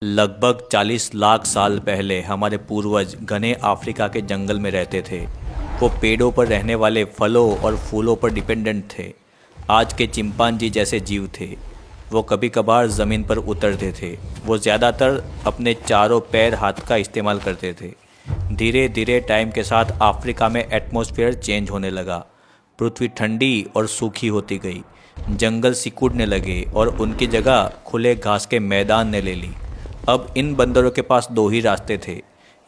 लगभग 40 लाख साल पहले हमारे पूर्वज घने अफ्रीका के जंगल में रहते थे। वो पेड़ों पर रहने वाले फलों और फूलों पर डिपेंडेंट थे। आज के चिंपांजी जैसे जीव थे। वो कभी कभार ज़मीन पर उतरते थे। वो ज़्यादातर अपने चारों पैर हाथ का इस्तेमाल करते थे। धीरे धीरे टाइम के साथ अफ्रीका में एटमॉस्फेयर चेंज होने लगा। पृथ्वी ठंडी और सूखी होती गई। जंगल सिकुड़ने लगे और उनकी जगह खुले घास के मैदान ने ले ली। अब इन बंदरों के पास दो ही रास्ते थे,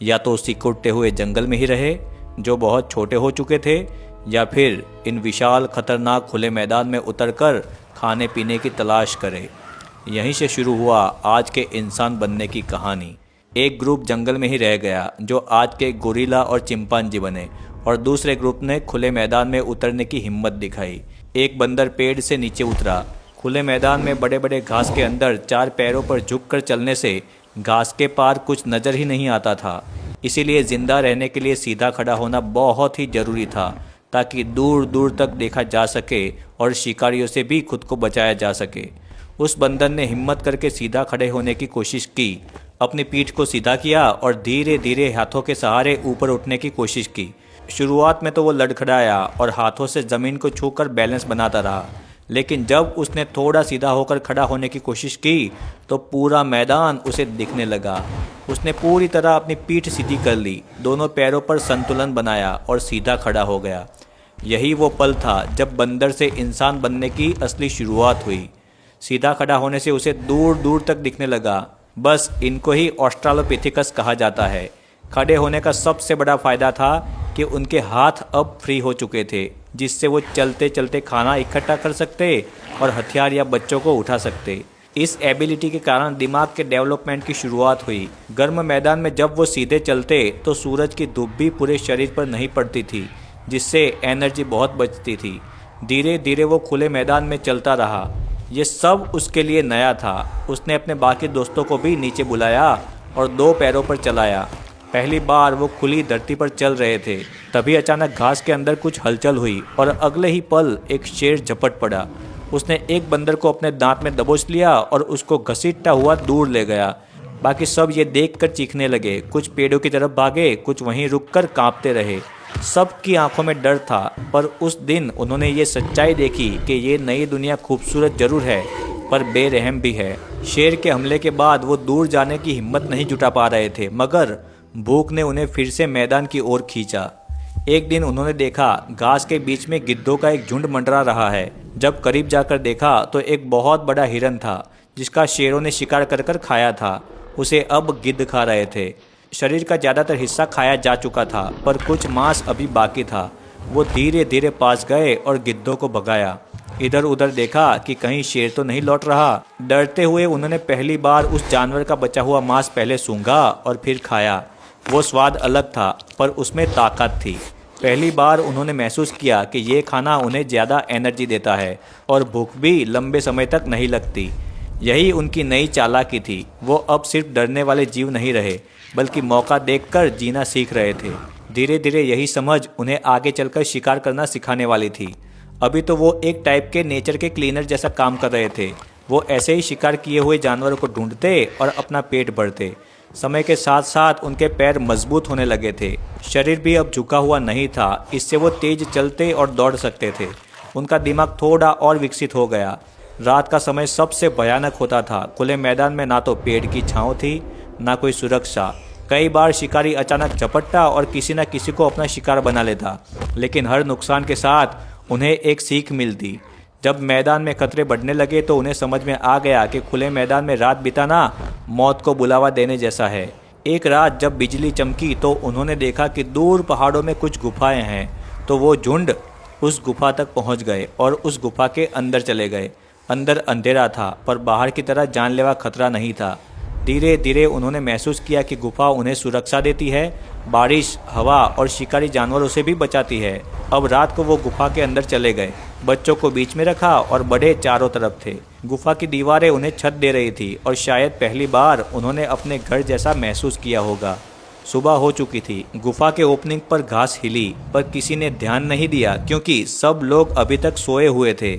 या तो सिकुड़ते हुए जंगल में ही रहे जो बहुत छोटे हो चुके थे, या फिर इन विशाल खतरनाक खुले मैदान में उतरकर खाने पीने की तलाश करें। यहीं से शुरू हुआ आज के इंसान बनने की कहानी। एक ग्रुप जंगल में ही रह गया जो आज के गोरिल्ला और चिंपांजी बने, और दूसरे ग्रुप ने खुले मैदान में उतरने की हिम्मत दिखाई। एक बंदर पेड़ से नीचे उतरा। खुले मैदान में बड़े बड़े घास के अंदर चार पैरों पर झुककर चलने से घास के पार कुछ नज़र ही नहीं आता था। इसीलिए ज़िंदा रहने के लिए सीधा खड़ा होना बहुत ही ज़रूरी था, ताकि दूर दूर तक देखा जा सके और शिकारियों से भी खुद को बचाया जा सके। उस बंदर ने हिम्मत करके सीधा खड़े होने की कोशिश की, अपनी पीठ को सीधा किया और धीरे धीरे हाथों के सहारे ऊपर उठने की कोशिश की। शुरुआत में तो वो लड़खड़ाया और हाथों से ज़मीन को छूकर बैलेंस बनाता रहा, लेकिन जब उसने थोड़ा सीधा होकर खड़ा होने की कोशिश की तो पूरा मैदान उसे दिखने लगा। उसने पूरी तरह अपनी पीठ सीधी कर ली, दोनों पैरों पर संतुलन बनाया और सीधा खड़ा हो गया। यही वो पल था जब बंदर से इंसान बनने की असली शुरुआत हुई। सीधा खड़ा होने से उसे दूर दूर तक दिखने लगा। बस इनको ही ऑस्ट्रालोपिथेकस कहा जाता है। खड़े होने का सबसे बड़ा फ़ायदा था कि उनके हाथ अब फ्री हो चुके थे, जिससे वो चलते चलते खाना इकट्ठा कर सकते और हथियार या बच्चों को उठा सकते। इस एबिलिटी के कारण दिमाग के डेवलपमेंट की शुरुआत हुई। गर्म मैदान में जब वो सीधे चलते तो सूरज की धूप भी पूरे शरीर पर नहीं पड़ती थी, जिससे एनर्जी बहुत बचती थी। धीरे धीरे वो खुले मैदान में चलता रहा। ये सब उसके लिए नया था। उसने अपने बाकी दोस्तों को भी नीचे बुलाया और दो पैरों पर चलाया। पहली बार वो खुली धरती पर चल रहे थे, तभी अचानक घास के अंदर कुछ हलचल हुई और अगले ही पल एक शेर झपट पड़ा। उसने एक बंदर को अपने दांत में दबोच लिया और उसको घसीटता हुआ दूर ले गया। बाकी सब ये देखकर चीखने लगे। कुछ पेड़ों की तरफ भागे, कुछ वहीं रुककर कांपते रहे। सबकी आंखों में डर था, पर उस दिन उन्होंने ये सच्चाई देखी कि ये नई दुनिया खूबसूरत जरूर है, पर बेरहम भी है। शेर के हमले के बाद वो दूर जाने की हिम्मत नहीं जुटा पा रहे थे, मगर भूख ने उन्हें फिर से मैदान की ओर खींचा। एक दिन उन्होंने देखा घास के बीच में गिद्धों का एक झुंड मंडरा रहा है। जब करीब जाकर देखा तो एक बहुत बड़ा हिरन था, जिसका शेरों ने शिकार कर कर खाया था। उसे अब गिद्ध खा रहे थे। शरीर का ज़्यादातर हिस्सा खाया जा चुका था, पर कुछ मांस अभी बाकी था। वो धीरे धीरे पास गए और गिद्धों को भगाया। इधर उधर देखा कि कहीं शेर तो नहीं लौट रहा। डरते हुए उन्होंने पहली बार उस जानवर का बचा हुआ मांस पहले सूंघा और फिर खाया। वो स्वाद अलग था, पर उसमें ताकत थी। पहली बार उन्होंने महसूस किया कि ये खाना उन्हें ज़्यादा एनर्जी देता है और भूख भी लंबे समय तक नहीं लगती। यही उनकी नई चालाकी थी। वो अब सिर्फ डरने वाले जीव नहीं रहे, बल्कि मौका देखकर जीना सीख रहे थे। धीरे धीरे यही समझ उन्हें आगे चलकर शिकार करना सिखाने वाली थी। अभी तो वो एक टाइप के नेचर के क्लीनर जैसा काम कर रहे थे। वो ऐसे ही शिकार किए हुए जानवरों को ढूंढते और अपना पेट भरते। समय के साथ साथ उनके पैर मजबूत होने लगे थे। शरीर भी अब झुका हुआ नहीं था, इससे वो तेज चलते और दौड़ सकते थे। उनका दिमाग थोड़ा और विकसित हो गया। रात का समय सबसे भयानक होता था। खुले मैदान में ना तो पेड़ की छांव थी, ना कोई सुरक्षा। कई बार शिकारी अचानक झपटता और किसी न किसी को अपना शिकार बना लेता, लेकिन हर नुकसान के साथ उन्हें एक सीख मिलती। जब मैदान में खतरे बढ़ने लगे तो उन्हें समझ में आ गया कि खुले मैदान में रात बिताना मौत को बुलावा देने जैसा है। एक रात जब बिजली चमकी तो उन्होंने देखा कि दूर पहाड़ों में कुछ गुफाएं हैं। तो वो झुंड उस गुफा तक पहुंच गए और उस गुफा के अंदर चले गए। अंदर अंधेरा था, पर बाहर की तरह जानलेवा खतरा नहीं था। धीरे धीरे उन्होंने महसूस किया कि गुफा उन्हें सुरक्षा देती है, बारिश, हवा और शिकारी जानवरों से भी बचाती है। अब रात को वो गुफा के अंदर चले गए। बच्चों को बीच में रखा और बड़े चारों तरफ थे। गुफा की दीवारें उन्हें छत दे रही थी और शायद पहली बार उन्होंने अपने घर जैसा महसूस किया होगा। सुबह हो चुकी थी। गुफा के ओपनिंग पर घास हिली, पर किसी ने ध्यान नहीं दिया क्योंकि सब लोग अभी तक सोए हुए थे।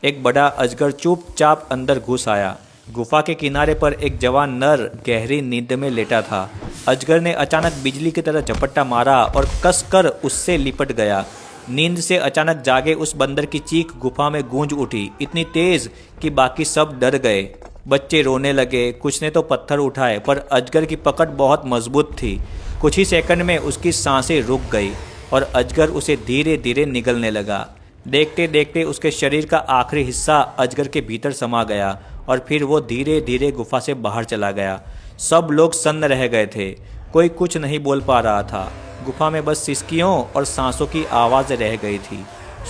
एक बड़ा अजगर चुपचाप अंदर घुस आया। गुफा के किनारे पर एक जवान नर गहरी नींद में लेटा था। अजगर ने अचानक बिजली की तरह झपट्टा मारा और कसकर उससे लिपट गया। नींद से अचानक जागे उस बंदर की चीख गुफा में गूंज उठी, इतनी तेज कि बाकी सब डर गए। बच्चे रोने लगे, कुछ ने तो पत्थर उठाए, पर अजगर की पकड़ बहुत मजबूत थी। कुछ ही सेकंड में उसकी सांसें रुक गई और अजगर उसे धीरे धीरे निगलने लगा। देखते देखते उसके शरीर का आखिरी हिस्सा अजगर के भीतर समा गया और फिर वो धीरे धीरे गुफा से बाहर चला गया। सब लोग सन्न रह गए थे, कोई कुछ नहीं बोल पा रहा था। गुफा में बस सिसकियों और सांसों की आवाज़ रह गई थी।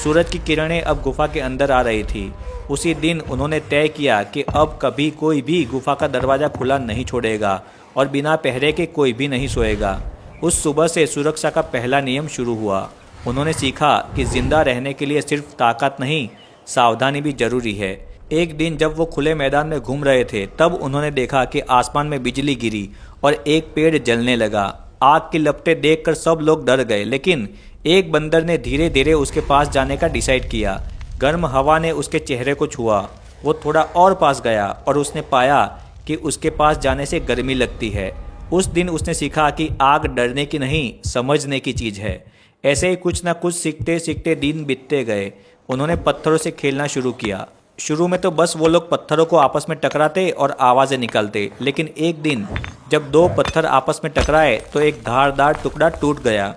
सूरज की किरणें अब गुफा के अंदर आ रही थी। उसी दिन उन्होंने तय किया कि अब कभी कोई भी गुफा का दरवाज़ा खुला नहीं छोड़ेगा और बिना पहरे के कोई भी नहीं सोएगा। उस सुबह से सुरक्षा का पहला नियम शुरू हुआ। उन्होंने सीखा कि जिंदा रहने के लिए सिर्फ ताकत नहीं, सावधानी भी जरूरी है। एक दिन जब वो खुले मैदान में घूम रहे थे, तब उन्होंने देखा कि आसमान में बिजली गिरी और एक पेड़ जलने लगा। आग की लपटें देखकर सब लोग डर गए, लेकिन एक बंदर ने धीरे धीरे उसके पास जाने का डिसाइड किया। गर्म हवा ने उसके चेहरे को छुआ। वो थोड़ा और पास गया और उसने पाया कि उसके पास जाने से गर्मी लगती है। उस दिन उसने सीखा कि आग डरने की नहीं, समझने की चीज़ है। ऐसे ही कुछ ना कुछ सीखते सीखते दिन बीतते गए। उन्होंने पत्थरों से खेलना शुरू किया। शुरू में तो बस वो लोग पत्थरों को आपस में टकराते और आवाज़ें निकालते, लेकिन एक दिन जब दो पत्थर आपस में टकराए तो एक धारदार टुकड़ा टूट गया।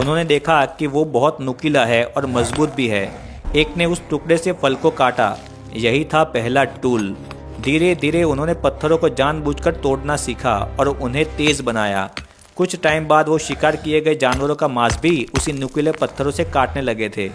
उन्होंने देखा कि वो बहुत नुकीला है और मजबूत भी है। एक ने उस टुकड़े से फल को काटा। यही था पहला टूल। धीरे धीरे उन्होंने पत्थरों को जानबूझकर तोड़ना सीखा और उन्हें तेज बनाया। कुछ टाइम बाद वो शिकार किए गए जानवरों का मांस भी उसी नुकीले पत्थरों से काटने लगे थे।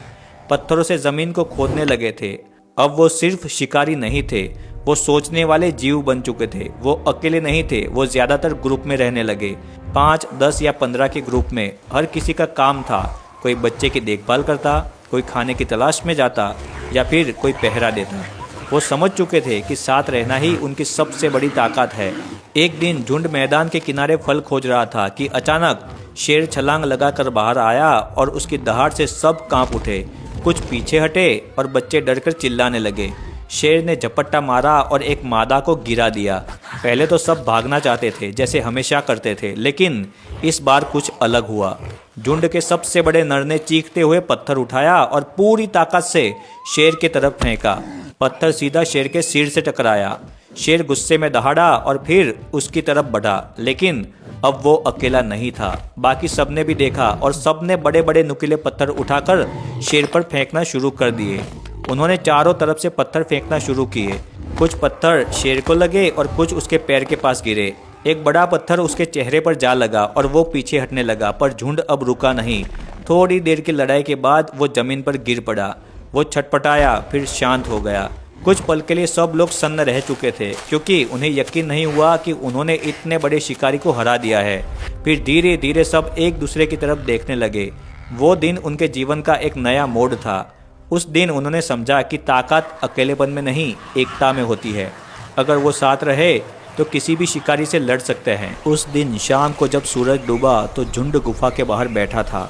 पत्थरों से ज़मीन को खोदने लगे थे। अब वो सिर्फ शिकारी नहीं थे, वो सोचने वाले जीव बन चुके थे। वो अकेले नहीं थे, वो ज़्यादातर ग्रुप में रहने लगे। 5, 10 या 15 के ग्रुप में। हर किसी का काम था। कोई बच्चे की देखभाल करता, कोई खाने की तलाश में जाता या फिर कोई पहरा देता। वो समझ चुके थे कि साथ रहना ही उनकी सबसे बड़ी ताकत है। एक दिन झुंड मैदान के किनारे फल खोज रहा था कि अचानक शेर छलांग लगाकर बाहर आया और उसकी दहाड़ से सब कांप उठे। कुछ पीछे हटे और बच्चे डरकर चिल्लाने लगे। शेर ने झपट्टा मारा और एक मादा को गिरा दिया। पहले तो सब भागना चाहते थे, जैसे हमेशा करते थे, लेकिन इस बार कुछ अलग हुआ। झुंड के सबसे बड़े नर ने चीखते हुए पत्थर उठाया और पूरी ताकत से शेर की तरफ फेंका। पत्थर सीधा शेर के सिर से टकराया। शेर गुस्से में दहाड़ा और फिर उसकी तरफ बढ़ा, लेकिन अब वो अकेला नहीं था। बाकी सबने भी देखा और सबने बड़े बड़े नुकीले पत्थर उठाकर शेर पर फेंकना शुरू कर दिए। उन्होंने चारों तरफ से पत्थर फेंकना शुरू किए। कुछ पत्थर शेर को लगे और कुछ उसके पैर के पास गिरे। एक बड़ा पत्थर उसके चेहरे पर जा लगा और वो पीछे हटने लगा, पर झुंड अब रुका नहीं। थोड़ी देर की लड़ाई के बाद वो जमीन पर गिर पड़ा। वो छटपटाया, फिर शांत हो गया। कुछ पल के लिए सब लोग सन्न रह चुके थे, क्योंकि उन्हें यकीन नहीं हुआ कि उन्होंने इतने बड़े शिकारी को हरा दिया है। फिर धीरे धीरे सब एक दूसरे की तरफ देखने लगे। वो दिन उनके जीवन का एक नया मोड़ था। उस दिन उन्होंने समझा कि ताकत अकेलेपन में नहीं, एकता में होती है। अगर वो साथ रहे तो किसी भी शिकारी से लड़ सकते हैं। उस दिन शाम को जब सूरज डूबा तो झुंड गुफा के बाहर बैठा था।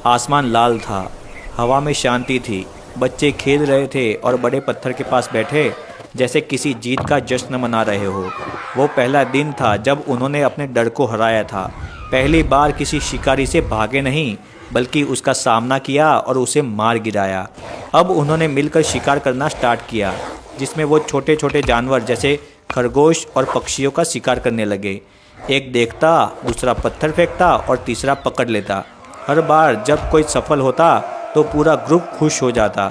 आसमान लाल था, हवा में शांति थी। बच्चे खेल रहे थे और बड़े पत्थर के पास बैठे जैसे किसी जीत का जश्न मना रहे हो। वो पहला दिन था जब उन्होंने अपने डर को हराया था। पहली बार किसी शिकारी से भागे नहीं, बल्कि उसका सामना किया और उसे मार गिराया। अब उन्होंने मिलकर शिकार करना स्टार्ट किया, जिसमें वो छोटे छोटे जानवर जैसे खरगोश और पक्षियों का शिकार करने लगे। एक देखता, दूसरा पत्थर फेंकता और तीसरा पकड़ लेता। हर बार जब कोई सफल होता तो पूरा ग्रुप खुश हो जाता।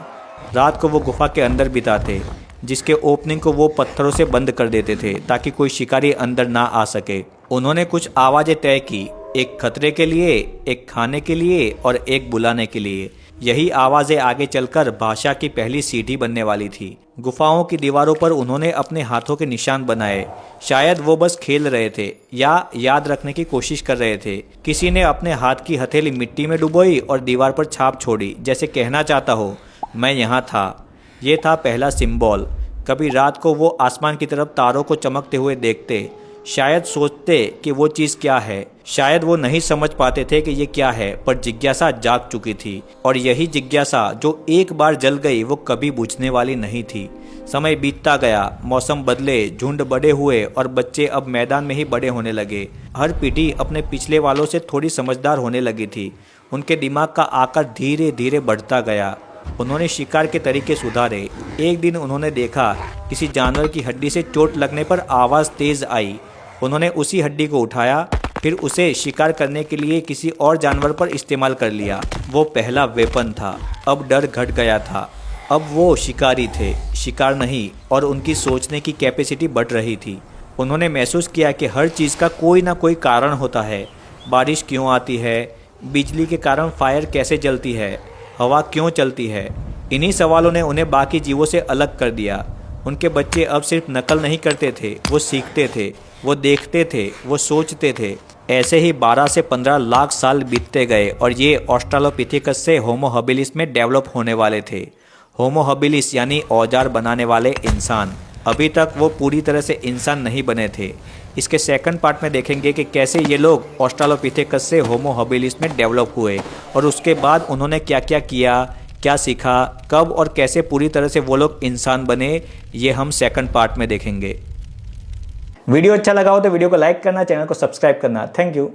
रात को वो गुफा के अंदर बिताते, जिसके ओपनिंग को वो पत्थरों से बंद कर देते थे ताकि कोई शिकारी अंदर ना आ सके। उन्होंने कुछ आवाज़ें तय की, एक खतरे के लिए, एक खाने के लिए और एक बुलाने के लिए। यही आवाज़ें आगे चलकर भाषा की पहली सीढ़ी बनने वाली थी। गुफाओं की दीवारों पर उन्होंने अपने हाथों के निशान बनाए। शायद वो बस खेल रहे थे या याद रखने की कोशिश कर रहे थे। किसी ने अपने हाथ की हथेली मिट्टी में डुबोई और दीवार पर छाप छोड़ी, जैसे कहना चाहता हो, मैं यहाँ था। ये था पहला सिंबल। कभी रात को वो आसमान की तरफ तारों को चमकते हुए देखते, शायद सोचते कि वो चीज़ क्या है। शायद वो नहीं समझ पाते थे कि ये क्या है, पर जिज्ञासा जाग चुकी थी। और यही जिज्ञासा जो एक बार जल गई वो कभी बुझने वाली नहीं थी। समय बीतता गया, मौसम बदले, झुंड बड़े हुए और बच्चे अब मैदान में ही बड़े होने लगे। हर पीढ़ी अपने पिछले वालों से थोड़ी समझदार होने लगी थी। उनके दिमाग का आकार धीरे धीरे बढ़ता गया। उन्होंने शिकार के तरीके सुधारे। एक दिन उन्होंने देखा किसी जानवर की हड्डी से चोट लगने पर आवाज़ तेज आई। उन्होंने उसी हड्डी को उठाया, फिर उसे शिकार करने के लिए किसी और जानवर पर इस्तेमाल कर लिया। वो पहला वेपन था। अब डर घट गया था। अब वो शिकारी थे, शिकार नहीं, और उनकी सोचने की कैपेसिटी बढ़ रही थी। उन्होंने महसूस किया कि हर चीज़ का कोई ना कोई कारण होता है। बारिश क्यों आती है, बिजली के कारण फायर कैसे जलती है, हवा क्यों चलती है। इन्हीं सवालों ने उन्हें बाकी जीवों से अलग कर दिया। उनके बच्चे अब सिर्फ नकल नहीं करते थे, वो सीखते थे, वो देखते थे, वो सोचते थे। ऐसे ही 12 से 15 लाख साल बीतते गए और ये ऑस्ट्रालोपिथेकस से होमो हैबिलिस में डेवलप होने वाले थे। होमो हैबिलिस यानी औजार बनाने वाले इंसान। अभी तक वो पूरी तरह से इंसान नहीं बने थे। इसके सेकंड पार्ट में देखेंगे कि कैसे ये लोग ऑस्ट्रालोपिथेकस से होमो हैबिलिस में डेवलप हुए और उसके बाद उन्होंने क्या क्या किया, क्या सीखा, कब और कैसे पूरी तरह से वो लोग इंसान बने, ये हम सेकंड पार्ट में देखेंगे। वीडियो अच्छा लगा हो तो वीडियो को लाइक करना, चैनल को सब्सक्राइब करना। Thank you.